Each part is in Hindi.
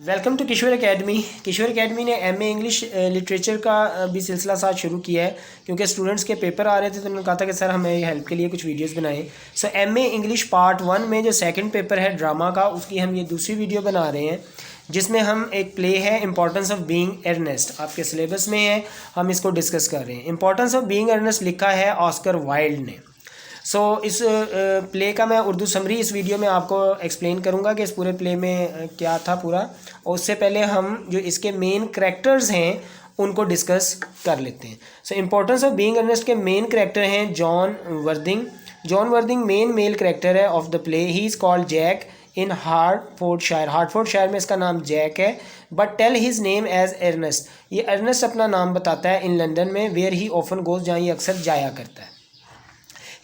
Welcome to Kishore academy. Kishore academy ने एमए इंग्लिश लिटरेचर का भी सिलसिला साथ शुरू किया है क्योंकि स्टूडेंट्स के पेपर आ रहे थे तो उन्होंने कहा था कि सर हमें हेल्प के लिए कुछ वीडियोस बनाएं। सो एमए इंग्लिश पार्ट 1 में जो सेकंड पेपर है ड्रामा का, उसकी हम ये दूसरी वीडियो बना रहे हैं जिसमें हम एक प्ले है इंपॉर्टेंस ऑफ बीइंग अर्नेस्ट, आपके सिलेबस में है, हम इसको डिस्कस कर रहे हैं। इंपॉर्टेंस ऑफ बीइंग अर्नेस्ट लिखा है ऑस्कर वाइल्ड ने। इस प्ले का मैं उर्दू समरी इस वीडियो में आपको एक्सप्लेन करूंगा कि इस पूरे प्ले में क्या था पूरा, और उससे पहले हम जो इसके मेन करैक्टर्स हैं उनको डिस्कस कर लेते हैं। इंपॉर्टेंस ऑफ बीइंग अर्नेस्ट के मेन करैक्टर हैं John Worthing. John Worthing main male character है of the play. He is called Jack in Hertfordshire. Hertfordshire में इसका नाम जैक है, but tell his name as Earnest. ये अर्नेस्ट अपना नाम बताता है इन लंदन में, वेयर ही ऑफन गोज, जहाँ ये अक्सर जाया करता है।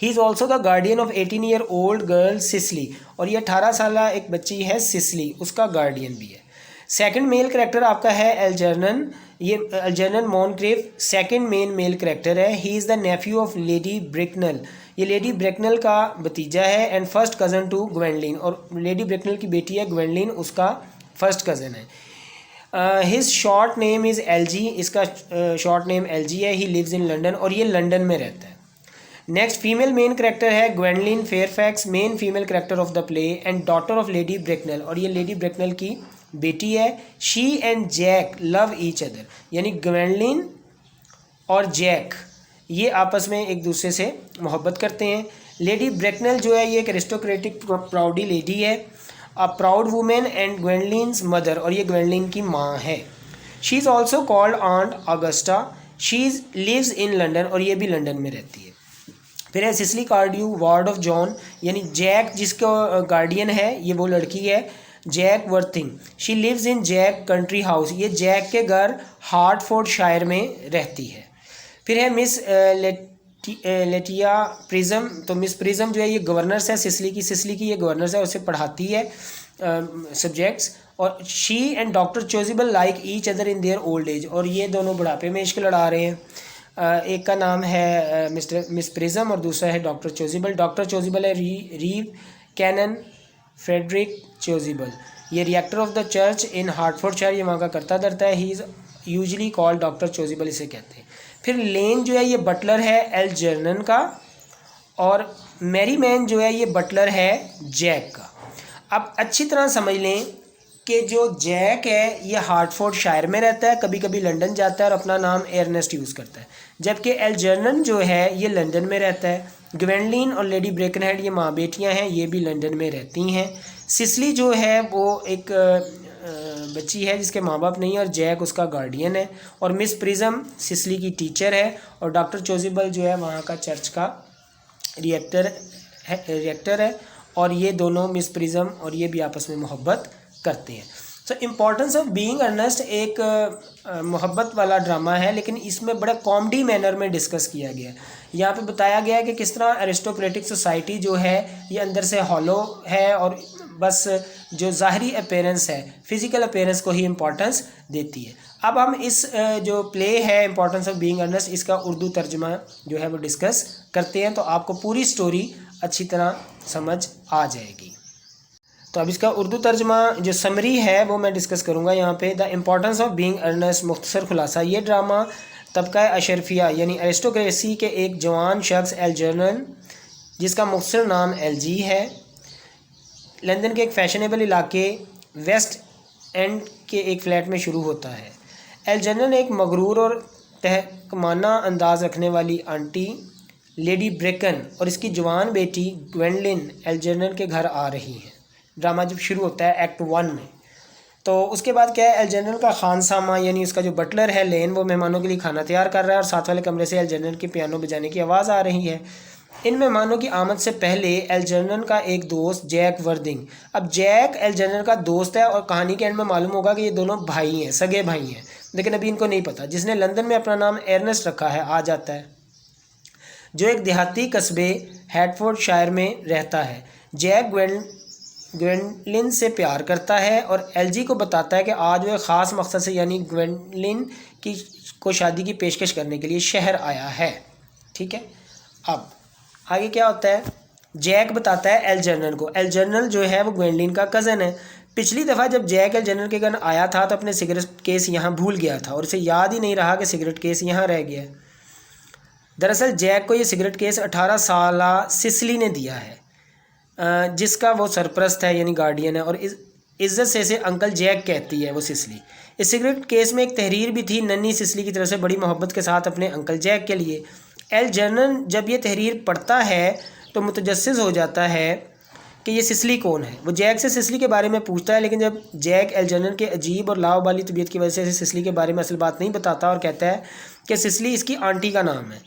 He is also the guardian of 18-year-old girl Cecily, और ये 18 साल एक बच्ची है सिसली, उसका गार्डियन भी है। सेकंड मेल करेक्टर आपका है एल्जर्नन। ये Algernon Moncrieff second main male character है। He is the nephew of lady Bracknell. ये लेडी ब्रिकनल का भतीजा है and first cousin to Gwendolen, और लेडी ब्रिकनल की बेटी है ग्वेंडलिन, उसका फर्स्ट कज़न है। His short name is Algy. इसका शॉर्ट नेम एलजी है। ही लिव्स इन लंडन, और ये लंदन में रहता है। नेक्स्ट फीमेल मेन करेक्टर है Gwendolen Fairfax, main female character of the play and daughter of lady Bracknell, और ये लेडी ब्रिकनल की बेटी है। She and Jack love each other, यानी ग्वेंडलिन और जैक ये आपस में एक दूसरे से मोहब्बत करते हैं। लेडी ब्रिकनल जो है ये एक एरिस्टोक्रेटिक प्राउडी लेडी है, a proud women and Gwendolen's mother, और ये ग्वेंडलिन की माँ है। She is also called aunt Augusta. She lives in London, और ये भी लंदन में रहती है। फिर है Cecily Cardew ward of John, यानी जैक जिसका गार्डियन है, ये वो लड़की है Jack Worthing. She lives in Jack country house, ये जैक के घर हार्टफोर्डशायर में रहती है। फिर है मिस लेटिया प्रिज्म। तो मिस प्रिज्म जो है ये गवर्नर्स है सिसली की ये गवर्नर्स है, उसे पढ़ाती है सब्जेक्ट्स। और she and doctor Chasuble like each other in their old age, और ये दोनों बुढ़ापे में इश्क लड़ा रहे हैं। एक का नाम है मिस प्रिज्म और दूसरा है डॉक्टर चोजिबल। डॉक्टर चोजिबल है रीव कैनन फ्रेडरिक चोजिबल, ये reactor of the church in Hertfordshire, ये वहाँ का करता धरता है। He is usually called doctor Chasuble, इसे कहते हैं। फिर लेन जो है ये बटलर है एल्जर्नन का, और मैरी मैन जो है ये बटलर है जैक का। अब अच्छी तरह समझ लें कि जो जैक है ये हार्टफोर्डशायर में रहता है, कभी कभी लंदन जाता है और अपना नाम अर्नेस्ट यूज़ करता है, जबकि एल्जर्नन जो है ये लंदन में रहता है। ग्वेंडलिन और लेडी ब्रेकनहेड ये माँ बेटियाँ हैं, ये भी लंदन में रहती हैं। सिसली जो है वो एक बच्ची है जिसके माँ बाप नहीं है, और जैक उसका गार्डियन है। और मिस प्रिज्म सिसली की टीचर है, और डॉक्टर चोजिबल जो है वहाँ का चर्च का रिएक्टर है, और ये दोनों मिस प्रिज्म और ये भी आपस में मोहब्बत करते हैं। इम्पॉर्टेंस ऑफ बीइंग अर्नेस्ट एक मोहब्बत वाला ड्रामा है, लेकिन इसमें बड़ा कॉमेडी मैनर में डिस्कस किया गया है। यहाँ पे बताया गया है कि किस तरह एरिस्टोक्रेटिक सोसाइटी जो है ये अंदर से हॉलो है, और बस जो ज़ाहरी अपीयरेंस है, फिज़िकल अपीयरेंस को ही इम्पोर्टेंस देती है। अब हम इस जो प्ले है इंपॉर्टेंस ऑफ बीइंग अर्नेस्ट, इसका उर्दू तर्जुमा जो है वो डिस्कस करते हैं, तो आपको पूरी स्टोरी अच्छी तरह समझ आ जाएगी। तो अब इसका उर्दू तर्जमा जो समरी है वो मैं डिस्कस करूँगा यहाँ पे। The importance of being earnest, मुख्तसर खुलासा। ये ड्रामा तबका अशरफिया यानी एरिस्टोक्रेसी के एक जवान शख्स एल्जर्नन, जिसका मुख्तसर नाम एलजी है, लंदन के एक फैशनेबल इलाके वेस्ट एंड के एक फ़्लैट में शुरू होता है। एल्जर्नन एक मगरूर और तहकमाना अंदाज़ रखने वाली आंटी लेडी ब्रेकन और इसकी जवान बेटी ग्वेंडलिन एल्जर्नन के घर आ रही हैं। ड्रामा जब शुरू होता है एक्ट 1 में, तो उसके बाद क्या है, एल्जर्नन का खानसामा यानी उसका जो बटलर है लेन, वो मेहमानों के लिए खाना तैयार कर रहा है, और साथ वाले कमरे से एल्जर्नन के पियानो बजाने की आवाज़ आ रही है। इन मेहमानों की आमद से पहले एल्जर्नन का एक दोस्त जैक वर्दिंग, अब जैक एल्जर्नन का दोस्त है, और कहानी के एंड में मालूम होगा कि ये दोनों भाई हैं, सगे भाई हैं, लेकिन अभी इनको नहीं पता। जिसने लंदन में अपना नाम अर्नेस्ट रखा है आ जाता है, जो एक देहाती कस्बे हैटफोर्डशायर में रहता है। जैक ग्वेंडलिन से प्यार करता है और एलजी को बताता है कि आज वो एक ख़ास मकसद से यानी ग्वेंडलिन को शादी की पेशकश करने के लिए शहर आया है। ठीक है, अब आगे क्या होता है, जैक बताता है एल्जर्नल को, एल्जर्नल जो है वो ग्वेंडलिन का कज़न है। पिछली दफ़ा जब जैक एल्जेनर के घर आया था तो अपने सिगरेट केस यहाँ भूल गया था और उसे याद ही नहीं रहा कि सिगरेट केस यहाँ रह गया। दरअसल जैक को ये सिगरेट केस 18 साल सिसली ने दिया है, जिसका वो सरपरस्त है यानी गार्डियन है, और इज़्ज़त से इसे अंकल जैक कहती है वो सिसली। इस सिगरेट केस में एक तहरीर भी थी नन्ही सिसली की तरफ से बड़ी मोहब्बत के साथ अपने अंकल जैक के लिए। एल्जेनर जब ये तहरीर पढ़ता है तो मुतजस्सिस हो जाता है कि ये सिसली कौन है। वो जैक से सिसली के बारे में पूछता है, लेकिन जब जैक एल्जेनर के अजीब और लावाबाली तबीयत की वजह से सिसली के बारे में असल बात नहीं बताता और कहता है कि सिसली इसकी आंटी का नाम है।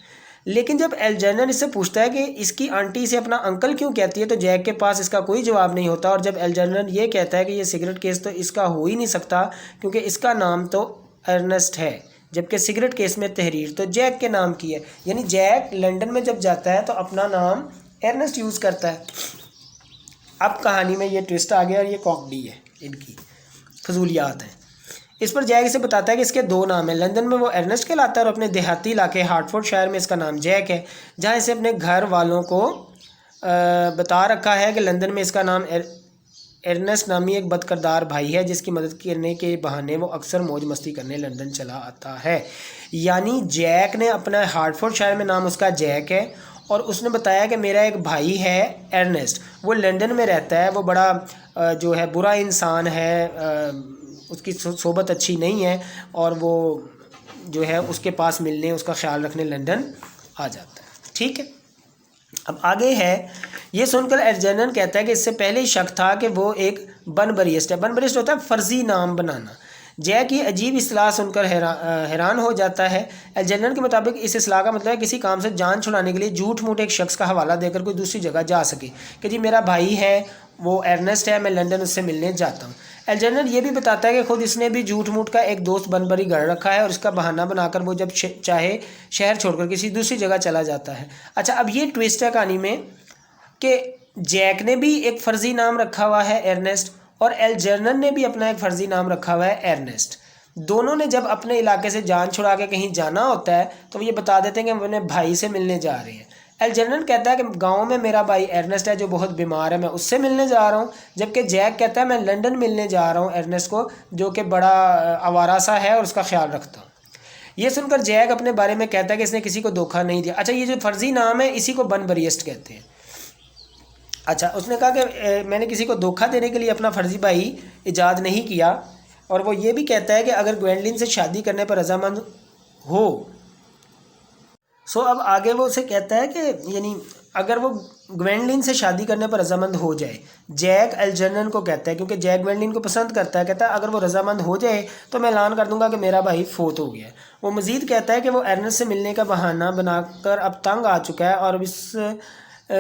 लेकिन जब एल्जेनर इससे पूछता है कि इसकी आंटी इसे अपना अंकल क्यों कहती है तो जैक के पास इसका कोई जवाब नहीं होता। और जब एल्जेनर ये कहता है कि ये सिगरेट केस तो इसका हो ही नहीं सकता क्योंकि इसका नाम तो अर्नेस्ट है, जबकि सिगरेट केस में तहरीर तो जैक के नाम की है। यानी जैक लंदन में जब जाता है तो अपना नाम अर्नेस्ट यूज़ करता है। अब कहानी में ये ट्विस्ट आ गया और ये कॉमेडी है, इनकी फजूलियात हैं। इस पर जैक इसे बताता है कि इसके दो नाम हैं। लंदन में वो अर्नेस्ट कहलाता है और अपने देहाती इलाके हार्टफोर्ड शहर में इसका नाम जैक है, जहाँ इसे अपने घर वालों को बता रखा है कि लंदन में इसका नाम अर्नेस्ट नामी एक बदकिरदार भाई है जिसकी मदद करने के बहाने वो अक्सर मौज मस्ती करने लंदन चला आता है। यानी जैक ने अपना हार्टफोर्ड शहर में नाम उसका जैक है और उसने बताया कि मेरा एक भाई है अर्नेस्ट, वो लंदन में रहता है, वो बड़ा जो है बुरा इंसान है, उसकी सोबत अच्छी नहीं है और वो जो है उसके पास मिलने उसका ख्याल रखने लंदन आ जाता है। ठीक है, अब आगे है। ये सुनकर एल्जेनर कहता है कि इससे पहले ही शक था कि वो एक बनबरिस्ट है। बनबरिस्ट होता है फ़र्ज़ी नाम बनाना। जैक की अजीब इस्लाह सुनकर हैरान हो जाता है। एल्जेनर के मुताबिक इस इस्लाह का मतलब है किसी काम से जान छुड़ाने के लिए झूठ मूठ एक शख्स का हवाला देकर कोई दूसरी जगह जा सके कि जी मेरा भाई है वो अर्नेस्ट है, मैं लंदन उससे मिलने जाता हूँ। एल्जेनर ये भी बताता है कि खुद इसने भी झूठ मूठ का एक दोस्त बनबरी गढ़ रखा है और इसका बहाना बनाकर वो जब चाहे शहर छोड़कर किसी दूसरी जगह चला जाता है। अच्छा, अब ये ट्विस्ट है कहानी में कि जैक ने भी एक फ़र्ज़ी नाम रखा हुआ है अर्नेस्ट और एल्जेनर ने भी अपना एक फ़र्ज़ी नाम रखा हुआ है अर्नेस्ट। दोनों ने जब अपने इलाके से जान छुड़ा के कहीं जाना होता है तो वो ये बता देते हैं कि हम अपने भाई से मिलने जा रहे हैं। एल्जेनर कहता है कि गांव में मेरा भाई अर्नेस्ट है जो बहुत बीमार है, मैं उससे मिलने जा रहा हूँ, जबकि जैक कहता है मैं लंदन मिलने जा रहा हूँ अर्नेस्ट को जो कि बड़ा आवारा सा है और उसका ख्याल रखता हूँ। ये सुनकर जैक अपने बारे में कहता है कि इसने किसी को धोखा नहीं दिया। अच्छा, ये जो फ़र्ज़ी नाम है इसी को बनबरिस्ट कहते हैं। अच्छा, उसने कहा कि मैंने किसी को धोखा देने के लिए अपना फ़र्ज़ी भाई ईजाद नहीं किया। और वो ये भी कहता है कि अगर ग्वेंडलिन से शादी करने पर रजामंद हो अब आगे वो उसे कहता है कि यानी अगर वो ग्वेंडलिन से शादी करने पर रजामंद हो जाए, जैक एल्जेनर को कहता है क्योंकि जैक ग्वेंडलिन को पसंद करता है, कहता है अगर वो रजामंद हो जाए तो मैं ऐलान कर दूंगा कि मेरा भाई फोत हो गया। वो मज़ीद कहता है कि वो अर्नेस्ट से मिलने का बहाना बनाकर अब तंग आ चुका है और इस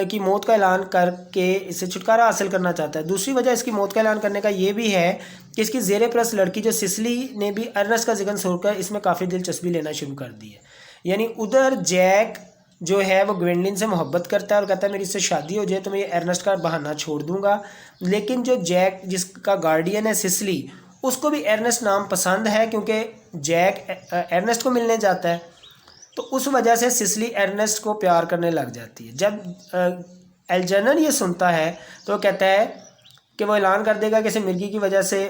की मौत का ऐलान करके इसे छुटकारा हासिल करना चाहता है। दूसरी वजह इसकी मौत का ऐलान करने का ये भी है कि इसकी ज़ेरे परस लड़की जो सिसली ने भी अर्नेस्ट का जिक्र सुनकर इसमें काफ़ी दिलचस्पी लेना शुरू कर दी है। यानी उधर जैक जो है वो ग्वेंडलिन से मोहब्बत करता है और कहता है मेरी इससे शादी हो जाए तो मैं ये अर्नेस्ट का बहाना छोड़ दूंगा, लेकिन जो जैक जिसका गार्डियन है सिसली उसको भी अर्नेस्ट नाम पसंद है क्योंकि जैक अर्नेस्ट को मिलने जाता है, तो उस वजह से सिसली अर्नेस्ट को प्यार करने लग जाती है। जब एल्जेनर ये सुनता है तो कहता है कि वो ऐलान कर देगा कि इसे मिर्गी की वजह से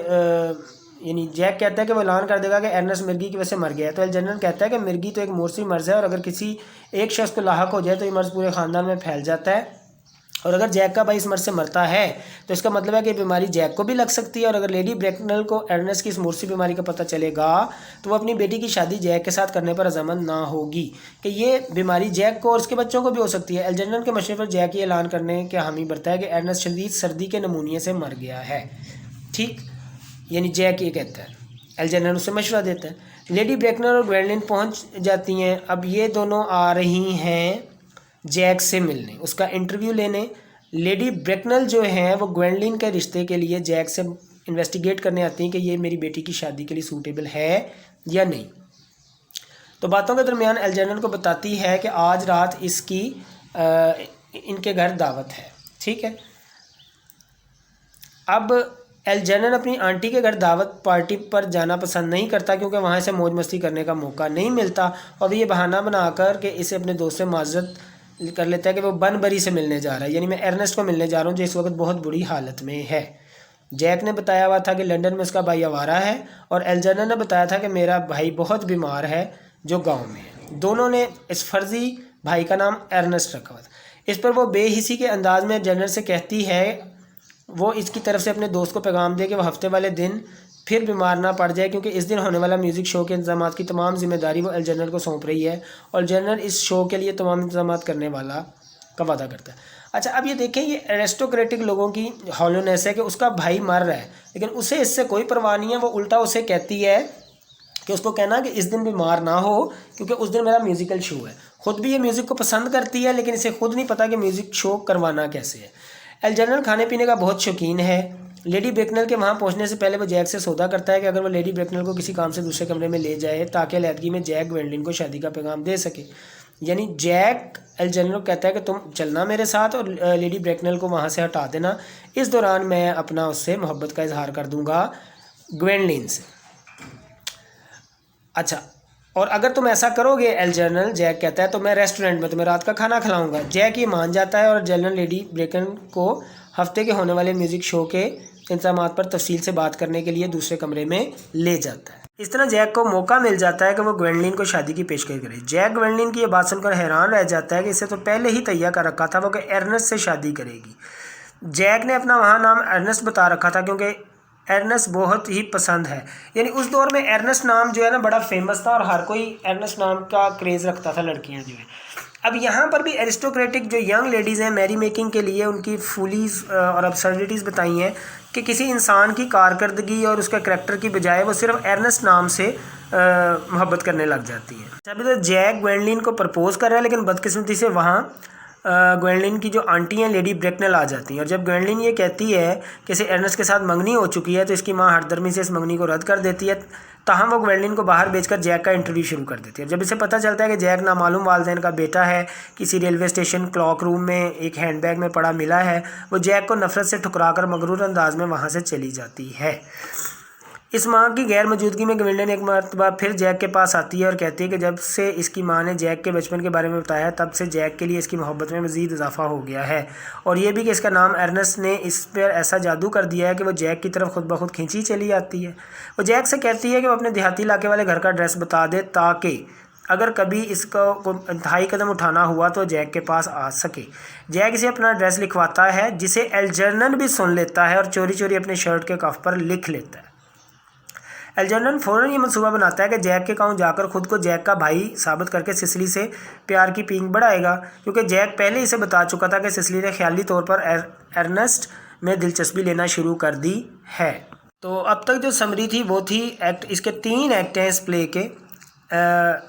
यानी जैक कहता है कि वो ऐलान कर देगा कि अर्नेस्ट मिर्गी की वजह से मर गया है। तो एल्जेनर कहता है कि मिर्गी तो एक मौसमी मर्ज़ है और अगर किसी एक शख्स को लाहक हो जाए तो ये मर्ज़ पूरे ख़ानदान में फैल जाता है, और अगर जैक का भाई इस मर्ज़ से मरता है तो इसका मतलब है कि बीमारी जैक को भी लग सकती है। और अगर लेडी ब्रैकनल को अर्नेस्ट की इस मौसमी बीमारी का पता चलेगा तो वो अपनी बेटी की शादी जैक के साथ करने पर रजामंद ना होगी कि ये बीमारी जैक को और उसके बच्चों को भी हो सकती है। एल्जेनर के मशवरे पर जैक ये ऐलान करने के हामी भरता है कि अर्नेस्ट शदीद सर्दी के नमूनिया से मर गया है। ठीक, यानी जैक ये कहता है, एल्जेनर उसे मशवरा देता है। लेडी ब्रैकनल और ग्वेंडलिन पहुंच जाती हैं। अब ये दोनों आ रही हैं जैक से मिलने, उसका इंटरव्यू लेने। लेडी ब्रैकनल जो है वो ग्वेंडलिन के रिश्ते के लिए जैक से इन्वेस्टिगेट करने आती हैं कि ये मेरी बेटी की शादी के लिए सूटेबल है या नहीं। तो बातों के दरमियान एल्जेनर को बताती है कि आज रात इसकी इनके घर दावत है। ठीक है, अब एल्जेनर अपनी आंटी के घर दावत पार्टी पर जाना पसंद नहीं करता क्योंकि वहाँ से मौज मस्ती करने का मौका नहीं मिलता, और ये बहाना बनाकर कि इसे अपने दोस्त से माजरत कर लेता है कि वो बनबरी से मिलने जा रहा है, यानी मैं अर्नेस्ट को मिलने जा रहा हूँ जो इस वक्त बहुत बुरी हालत में है। जैक ने बताया हुआ था कि लंदन में उसका भाई आवारा है और एल्जर्नल ने बताया था कि मेरा भाई बहुत बीमार है जो गांव में है। दोनों ने इस फर्जी भाई का नाम अर्नेस्ट रखा हुआ था। इस पर वो बेहिसी के अंदाज में जनरल से कहती है, वो इसकी तरफ से अपने दोस्त को पैगाम दे कि वो हफ्ते वाले दिन फिर बीमार ना पड़ जाए, क्योंकि इस दिन होने वाला म्यूज़िक शो के इंतजाम की तमाम जिम्मेदारी वो एल जनरल को सौंप रही है और जनरल इस शो के लिए तमाम इंतजाम करने वाला का वादा करता है। अच्छा, अब ये देखें, ये एरिस्टोक्रेटिक लोगों की हॉलोनेस है कि उसका भाई मर रहा है लेकिन उसे इससे कोई परवाह नहीं है। वो उल्टा उसे कहती है कि उसको कहना कि इस दिन बीमार ना हो क्योंकि उस दिन मेरा म्यूज़िकल शो है। ख़ुद भी ये म्यूज़िक को पसंद करती है लेकिन इसे खुद नहीं पता कि म्यूज़िक शो करवाना कैसे है। एल जनरल खाने पीने का बहुत शौकीन है। लेडी ब्रेकनल के वहाँ पहुँचने से पहले वो जैक से सौदा करता है कि अगर वो लेडी ब्रेकनल को किसी काम से दूसरे कमरे में ले जाए ताकि अलहदगी में जैक ग्वेंडलिन को शादी का पैगाम दे सके। यानी जैक एल जनरल कहता है कि तुम चलना मेरे साथ और लेडी ब्रेकनल को वहाँ से हटा देना, इस दौरान मैं अपना उससे मोहब्बत का इजहार कर दूँगा ग्वेंडलिन से। अच्छा, और अगर तुम ऐसा करोगे एल जनरल, जैक कहता है, तो मैं रेस्टोरेंट में तुम्हें रात का खाना खिलाऊंगा। जैक ये मान जाता है और जनरल लेडी ब्रेकन को हफ्ते के होने वाले म्यूज़िक शो के इंतजाम पर तफसील से बात करने के लिए दूसरे कमरे में ले जाता है। इस तरह जैक को मौका मिल जाता है कि वो ग्वेंडलिन को शादी की पेशकश करे। जैक ग्वेंडलिन की ये बात सुनकर हैरान रह जाता है कि इसे तो पहले ही तैयार कर रखा था वो कि अर्नेस्ट से शादी करेगी। जैक ने अपना वहाँ नाम अर्नेस्ट बता रखा था क्योंकि अर्नेस्ट बहुत ही पसंद है। यानी उस दौर में अर्नेस्ट नाम जो है ना बड़ा फेमस था और हर कोई अर्नेस्ट नाम का क्रेज़ रखता था लड़कियां जो है। अब यहाँ पर भी एरिस्टोक्रेटिक जो यंग लेडीज़ हैं मैरी मेकिंग के लिए उनकी फूलीज और अब्सर्डिटीज़ बताई हैं कि किसी इंसान की कारकर्दगी और उसके करैक्टर की बजाय वो सिर्फ अर्नेस्ट नाम से मोहब्बत करने लग जाती है। अभी तो जैक ग्वेंडलिन को प्रपोज़ कर रहा है लेकिन बदकिस्मती से वहाँ ग्वेंडलिन की जो आंटी हैं लेडी ब्रेकनल आ जाती हैं और जब ग्वेंडलिन ये कहती है कि इसे अर्नेस्ट के साथ मंगनी हो चुकी है तो इसकी माँ हरदर्मी से इस मंगनी को रद्द कर देती है। ताहम वो ग्वेंडलिन को बाहर भेजकर जैक का इंटरव्यू शुरू कर देती है। जब इसे पता चलता है कि जैक नामालूम वालदैन का बेटा है, किसी रेलवे स्टेशन क्लॉक रूम में एक हैंडबैग में पड़ा मिला है, वो जैक को नफरत से ठुकराकर मगरूर अंदाज में वहाँ से चली जाती है। इस माँ की गैर मौजूदगी में ग्वेंडलिन एक मरतबा फिर जैक के पास आती है और कहती है कि जब से इसकी माँ ने जैक के बचपन के बारे में बताया तब से जैक के लिए इसकी मोहब्बत में मज़ीद इजाफा हो गया है और ये भी कि इसका नाम अर्नेस्ट ने इस पर ऐसा जादू कर दिया है कि वो जैक की तरफ खुद ब खुद खींची चली आती है। वो जैक से कहती है कि वो अपने देहाती इलाके वाले घर का एड्रेस बता दे ताकि अगर कभी इसको इंतहाई कदम उठाना हुआ तो जैक के पास आ सके। जैक इसे अपना एड्रेस लिखवाता है जिसे एल्जर्नन भी सुन लेता है और चोरी चोरी अपने शर्ट के कफ पर लिख लेता है। एल्जर्नन फ़ौरन ये मंसूबा बनाता है कि जैक के गाँव जाकर खुद को जैक का भाई साबित करके सिसिली से प्यार की पींग बढ़ाएगा, क्योंकि जैक पहले इसे बता चुका था कि सिसिली ने ख्याली तौर पर अर्नेस्ट में दिलचस्पी लेना शुरू कर दी है। तो अब तक जो समरी थी वो थी एक्ट, इसके 3 एक्ट हैं इस प्ले के,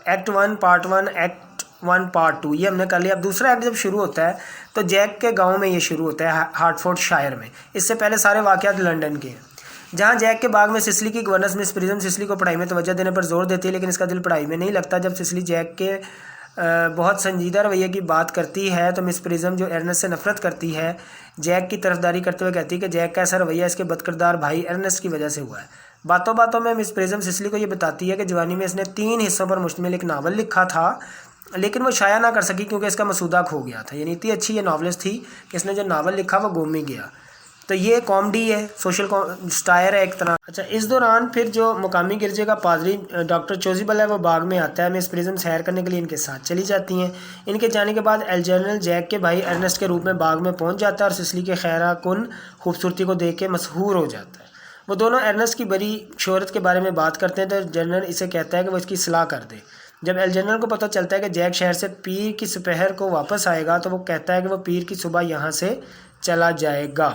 एक्ट 1 पार्ट 1, एक्ट 1 पार्ट 2, ये हमने कर लिया। अब दूसरा एक्ट जब शुरू होता है तो जैक के गाँव में ये शुरू होता है, हार्टफोर्डशायर में। इससे पहले सारे वाक़यात लंदन के हैं, जहाँ जैक के बाग में सिसिली की गवर्नर मिस प्रिज्म सिसिली को पढ़ाई में तवज्जो देने पर जोर देती है लेकिन इसका दिल पढ़ाई में नहीं लगता। जब सिसिली जैक के बहुत संजीदा रवैये की बात करती है तो मिस प्रिज्म जो अर्नेस्ट से नफरत करती है जैक की तरफदारी करते हुए कहती है कि जैक का ऐसा रवैया इसके बदकिरदार भाई अर्नेस्ट की वजह से हुआ है। बातों बातों में मिस प्रिज्म सिसिली को ये बताती है कि जवानी में इसने 3 हिस्सों पर मुश्तमिल एक नावल लिखा था लेकिन वो शाया ना कर सकी क्योंकि इसका मसूदा खो गया था। यानी इतनी अच्छी ये नावलिस्ट थी कि इसने जो नावल लिखा वो गुम ही गया। तो ये कॉमेडी है, सोशल स्टायर है एक तरह। अच्छा, इस दौरान फिर जो मुकामी गिरजे का पादरी डॉक्टर चोजिबल है वो बाग में आता है। मिस प्रिज्म सैर करने के लिए इनके साथ चली जाती हैं। इनके जाने के बाद एल्जर्नल जैक के भाई अर्नेस्ट के रूप में बाग में पहुंच जाता है और सिसिली के खैरा कुन खूबसूरती को देख के मशहूर हो जाता है। वो दोनों अर्नेस्ट की बड़ी शोहरत के बारे में बात करते हैं तो जनरल इसे कहता है कि वो इसकी सलाह कर दे। जब एल्जर्नल को पता चलता है कि जैक शहर से पीर की दोपहर को वापस आएगा तो वो कहता है कि वो पीर की सुबह यहाँ से चला जाएगा।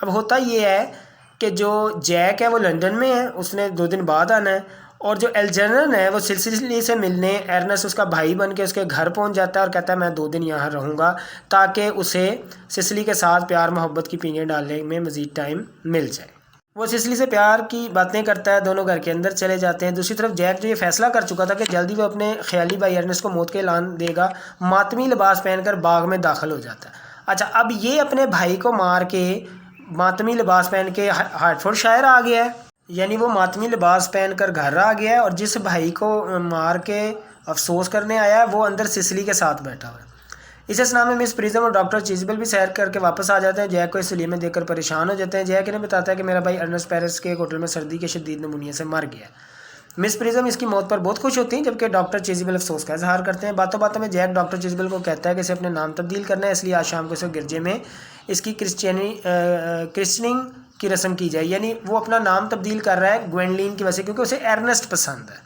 अब होता ये है कि जो जैक है वो लंदन में है, उसने 2 दिन बाद आना है और जो एल्जर्नल है वो सिसिली से मिलने अर्नेस्ट उसका भाई बन के उसके घर पहुंच जाता है और कहता है मैं 2 दिन यहाँ रहूँगा ताकि उसे सिसिली के साथ प्यार मोहब्बत की पींगें डालने में मज़ीद टाइम मिल जाए। वो सिसिली से प्यार की बातें करता है, दोनों घर के अंदर चले जाते हैं। दूसरी तरफ जैक जो ये फैसला कर चुका था कि जल्दी वो अपने ख्याली भाई अर्नेस्ट को मौत का ऐलान देगा, मातमी लिबास पहनकर बाग में दाखिल हो जाता है। अच्छा, अब ये अपने भाई को मार के मातमी लिबास पहन के हार्टफोर्डशायर आ गया है, यानी वो मातमी लिबास पहन कर घर आ गया है और जिस भाई को मार के अफसोस करने आया है वो अंदर सिसिली के साथ बैठा हुआ है। इस स्नाह में मिस प्रिज्म और डॉक्टर चीजबल भी सैर करके वापस आ जाते हैं। जैक को इस सलीमे देखकर परेशान हो जाते हैं। जैक इन्हें बताता है कि मेरा भाई अर्नेस्ट पेरिस के एक होटल में सर्दी के शदीद नमूनिया से मर गया। मिस प्रिज्म इसकी मौत पर बहुत खुश होती हैं, जबकि डॉक्टर चीजबल अफसोस का इजहार करते हैं। बातों बातों में जैक डॉक्टर चीजबल को कहता है कि इसे अपने नाम तब्दील करना है, इसलिए आज शाम को इसे गिरजे में इसकी क्रिश्चनिंग की रस्म की जाए। यानी वो अपना नाम तब्दील कर रहा है ग्वेंडलिन की वजह से, क्योंकि उसे अर्नेस्ट पसंद है।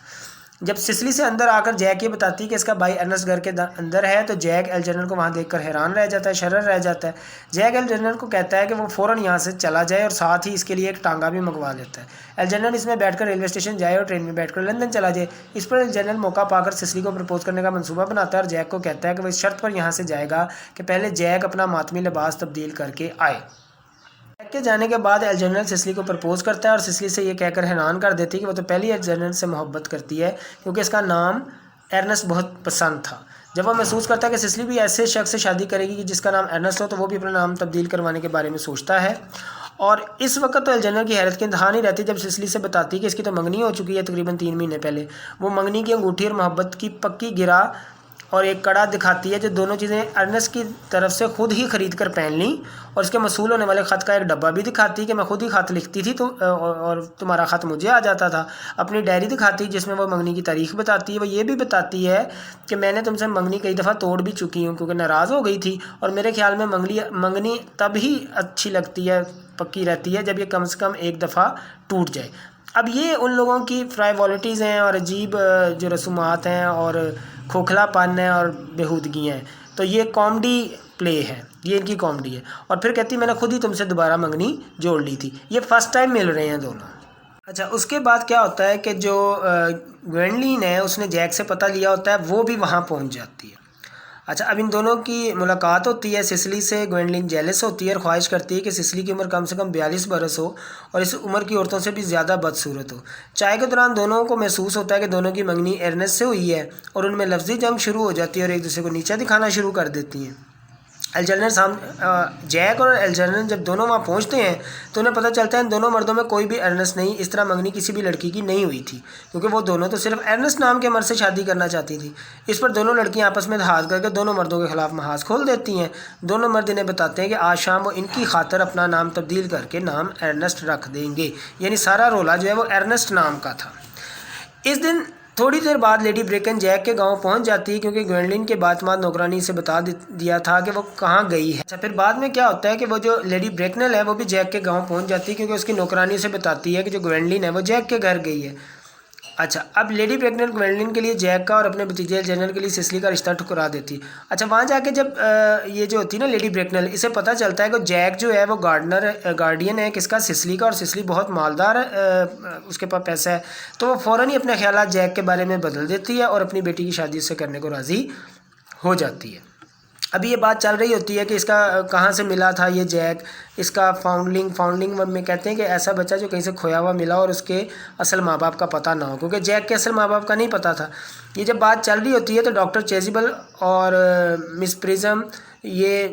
जब सिसिली से अंदर आकर जैक ये बताती है कि इसका भाई अर्नेस्ट घर के अंदर है, तो जैक एल्जर्नर को वहाँ देखकर हैरान रह जाता है, शर्र रह जाता है। जैक एल्जर्नर को कहता है कि वो फ़ौरन यहाँ से चला जाए और साथ ही इसके लिए एक टांगा भी मंगवा लेता है। एल्जर्नर इसमें बैठकर रेलवे स्टेशन जाए और ट्रेन में बैठकर लंदन चला जाए। इस पर एल्जर्नर मौका पाकर सिसिली को प्रपोज करने का मंसूबा बनाता है और जैक को कहता है कि वो इस शर्त पर यहाँ से जाएगा कि पहले जैक अपना मातमी लिबास तब्दील करके आए। जैक के जाने के बाद एल्जर्नर सिसिली को प्रपोज करता है और सिसिली से ये कहकर हैरान कर देती है कि वो तो पहली एल्जर्नर से मोहब्बत करती है, क्योंकि इसका नाम अर्नेस्ट बहुत पसंद था। जब वो महसूस करता है कि सिसिली भी ऐसे शख्स से शादी करेगी कि जिसका नाम अर्नेस्ट हो, तो वो भी अपना नाम तब्दील करवाने के बारे में सोचता है। और इस वक्त तो एल्जर्नर की हैरत की इंतहा नहीं रहती जब सिसिली से बताती है कि इसकी तो मंगनी हो चुकी है तकरीबन 3 महीने पहले। वो मंगनी की अंगूठी और मोहब्बत की पक्की गिरा और एक कड़ा दिखाती है, जो दोनों चीज़ें अर्नेस्ट की तरफ से खुद ही ख़रीद कर पहन ली, और इसके मसूल होने वाले ख़त का एक डब्बा भी दिखाती है कि मैं खुद ही ख़त लिखती थी तो और तुम्हारा ख़त मुझे आ जाता था। अपनी डायरी दिखाती है जिसमें वो मंगनी की तारीख बताती है। वो ये भी बताती है कि मैंने तुमसे मंगनी कई दफ़ा तोड़ भी चुकी हूँ क्योंकि नाराज़ हो गई थी, और मेरे ख्याल में मंगनी तब ही अच्छी लगती है, पक्की रहती है, जब ये कम से कम एक दफ़ा टूट जाए। अब ये उन लोगों की फ्राइवॉलिटीज़ हैं और अजीब जो रसूमात हैं और खोखलापन है और बेहूदगियाँ हैं। तो ये कॉमेडी प्ले है, ये इनकी कॉमेडी है। और फिर कहती मैंने खुद ही तुमसे दोबारा मंगनी जोड़ ली थी। ये फर्स्ट टाइम मिल रहे हैं दोनों। अच्छा, उसके बाद क्या होता है कि जो ग्वेंडलिन है उसने जैक से पता लिया होता है, वो भी वहाँ पहुँच जाती है। अच्छा, अब इन दोनों की मुलाकात होती है। सिसिली से ग्वेंडलिन जेलस होती है और ख्वाहिश करती है कि सिसिली की उम्र कम से कम 42 बरस हो और इस उम्र की औरतों से भी ज़्यादा बदसूरत हो। चाय के दौरान दोनों को महसूस होता है कि दोनों की मंगनी अर्नेस्ट से हुई है और उनमें लफ्ज़ी जंग शुरू हो जाती है और एक दूसरे को नीचा दिखाना शुरू कर देती हैं। जैक और एल्जर्नर जब दोनों वहाँ पहुँचते हैं तो उन्हें पता चलता है इन दोनों मर्दों में कोई भी अर्नेस्ट नहीं, इस तरह मंगनी किसी भी लड़की की नहीं हुई थी, क्योंकि वो दोनों तो सिर्फ अर्नेस्ट नाम के मर्द से शादी करना चाहती थी। इस पर दोनों लड़कियाँ आपस में हाथ करके दोनों मर्दों के खिलाफ महाज खोल देती हैं। दोनों मर्द इन्हें बताते हैं कि आज शाम वो इनकी खातर अपना नाम तब्दील करके नाम अर्नेस्ट रख देंगे। यानी सारा रोला जो है वो अर्नेस्ट नाम का था। इस दिन थोड़ी देर बाद लेडी ब्रेकन जैक के गांव पहुंच जाती है, क्योंकि ग्वेंडलिन के बातमाद नौकरानी से बता दिया था कि वो कहाँ गई है। अच्छा, फिर बाद में क्या होता है कि वो जो लेडी ब्रेकनल है वो भी जैक के गांव पहुंच जाती है, क्योंकि उसकी नौकरानी से बताती है कि जो ग्वेंडलिन है वो जैक के घर गई है। अच्छा, अब लेडी ब्रेकनल ग्वेंडलिन के लिए जैक का और अपने भतीजे जनरल के लिए सिसिली का रिश्ता ठुकरा देती है। अच्छा, वहाँ जाके जब ये जो होती है ना लेडी ब्रेकनल, इसे पता चलता है कि जैक जो है वो गार्डियन है किसका, सिसिली का, और सिसिली बहुत मालदार उसके पास पैसा है। तो वो फ़ौरन ही अपने ख्यालात जैक के बारे में बदल देती है और अपनी बेटी की शादी उससे करने को राज़ी हो जाती है। अभी ये बात चल रही होती है कि इसका कहाँ से मिला था ये जैक, इसका फाउंडलिंग में कहते हैं कि ऐसा बच्चा जो कहीं से खोया हुआ मिला और उसके असल माँ बाप का पता ना हो, क्योंकि जैक के असल माँ बाप का नहीं पता था। ये जब बात चल रही होती है तो डॉक्टर चेजिबल और मिस प्रिज्म ये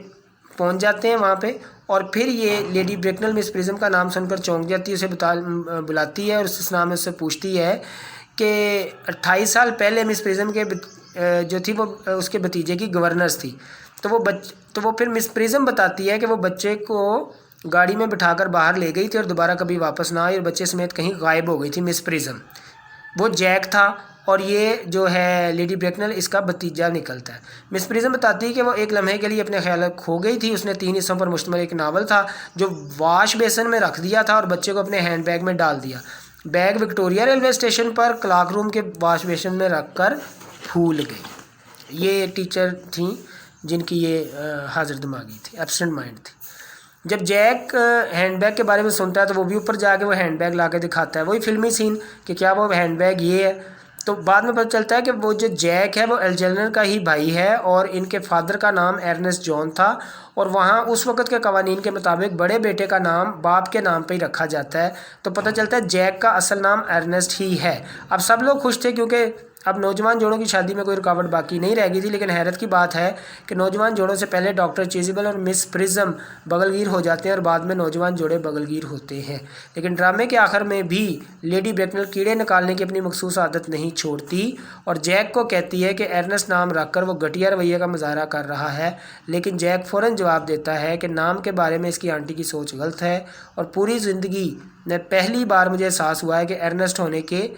पहुँच जाते हैं वहाँ पे, और फिर ये लेडी ब्रेकनल मिस प्रिज्म का नाम सुनकर चौंक जाती है, उसे बुलाती है और उस नाम में उससे पूछती है कि 28 साल पहले मिस प्रिज्म के जो थी वो उसके भतीजे की गवर्नर्स थी। तो वो फिर मिस प्रिज्म बताती है कि वो बच्चे को गाड़ी में बिठाकर बाहर ले गई थी और दोबारा कभी वापस ना आई और बच्चे समेत कहीं गायब हो गई थी मिस प्रिज्म। वो जैक था और ये जो है लेडी ब्रेकनल इसका भतीजा निकलता है। मिस प्रिज्म बताती है कि वो एक लम्हे के लिए अपने ख्याल खो गई थी। उसने 3 हिस्सों पर मुश्तमिल एक नावल था जो वाश बेसन में रख दिया था और बच्चे को अपने हैंड बैग में डाल दिया। बैग विक्टोरिया रेलवे स्टेशन पर क्लार्क रूम के वाश बेसन में रख कर भूल गई। ये टीचर थी जिनकी ये हाजिर दिमागी थी, एब्सेंट माइंड थी। जब जैक हैंडबैग के बारे में सुनता है तो वो भी ऊपर जाके वो हैंडबैग ला के दिखाता है, वही फिल्मी सीन कि क्या वो हैंडबैग ये है। तो बाद में पता चलता है कि वो जो जैक है वो एल्जर्नर का ही भाई है और इनके फादर का नाम अर्नेस्ट जॉन था, और वहाँ उस वक़्त के कवानीन के मुताबिक बड़े बेटे का नाम बाप के नाम पे ही रखा जाता है। तो पता चलता है जैक का असल नाम अर्नेस्ट ही है। अब सब लोग खुश थे क्योंकि अब नौजवान जोड़ों की शादी में कोई रुकावट बाकी नहीं रह गई थी, लेकिन हैरत की बात है कि नौजवान जोड़ों से पहले डॉक्टर चेजिबल और मिस प्रिज्म बगलगीर हो जाते हैं और बाद में नौजवान जोड़े बगलगीर होते हैं। लेकिन ड्रामे के आखिर में भी लेडी ब्रेकनल कीड़े निकालने की अपनी मखसूस आदत नहीं छोड़ती और जैक को कहती है कि एर्नेस्ट नाम रखकर वो घटिया रवैये का मुजाहरा कर रहा है। लेकिन जैक फ़ौरन जवाब देता है कि नाम के बारे में इसकी आंटी की सोच गलत है और पूरी ज़िंदगी में पहली बार मुझे एहसास हुआ है कि एर्नेस्ट होने के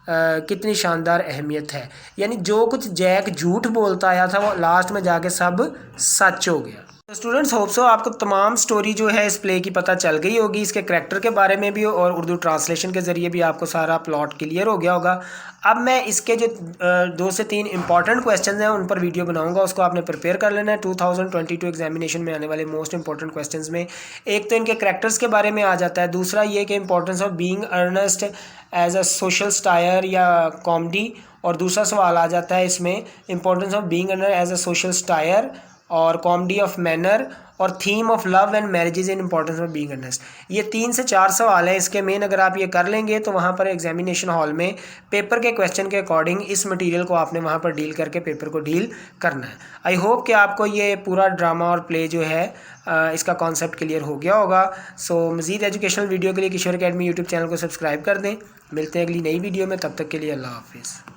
कितनी शानदार अहमियत है। यानी जो कुछ जैक झूठ बोलता आया था वो लास्ट में जाके सब सच हो गया। तो स्टूडेंट्स होप सो आपको तमाम स्टोरी जो है इस प्ले की पता चल गई होगी, इसके करैक्टर के बारे में भी और उर्दू ट्रांसलेशन के ज़रिए भी आपको सारा प्लॉट क्लियर हो गया होगा। अब मैं इसके जो 2 से 3 इंपॉर्टेंट क्वेश्चंस हैं उन पर वीडियो बनाऊंगा, उसको आपने प्रिपेयर कर लेना है 2022 एग्जामिनेशन में आने वाले मोस्ट इंपॉर्टेंट क्वेश्चंस में। एक तो इनके करैक्टर्स के बारे में आ जाता है, दूसरा ये कि importance of being earnest as a social satire या कॉमेडी, और दूसरा सवाल आ जाता है इसमें importance of being earnest as a social satire और कॉमेडी ऑफ मैनर और theme of love and marriages in importance of being earnest. ये 3 से 4 सवाल हैं इसके मेन। अगर आप ये कर लेंगे तो वहाँ पर एग्जामिनेशन हॉल में पेपर के क्वेश्चन के अकॉर्डिंग इस मटेरियल को आपने वहाँ पर डील करके पेपर को डील करना है। आई होप कि आपको ये पूरा ड्रामा और प्ले जो है इसका कॉन्सेप्ट क्लियर हो गया होगा। सो मज़ीद एजुकेशनल वीडियो के लिए किशोर अकेडमी यूट्यूब चैनल को सब्सक्राइब कर दें। मिलते हैं अगली नई वीडियो में, तब तक के लिए अल्लाह हाफिज़।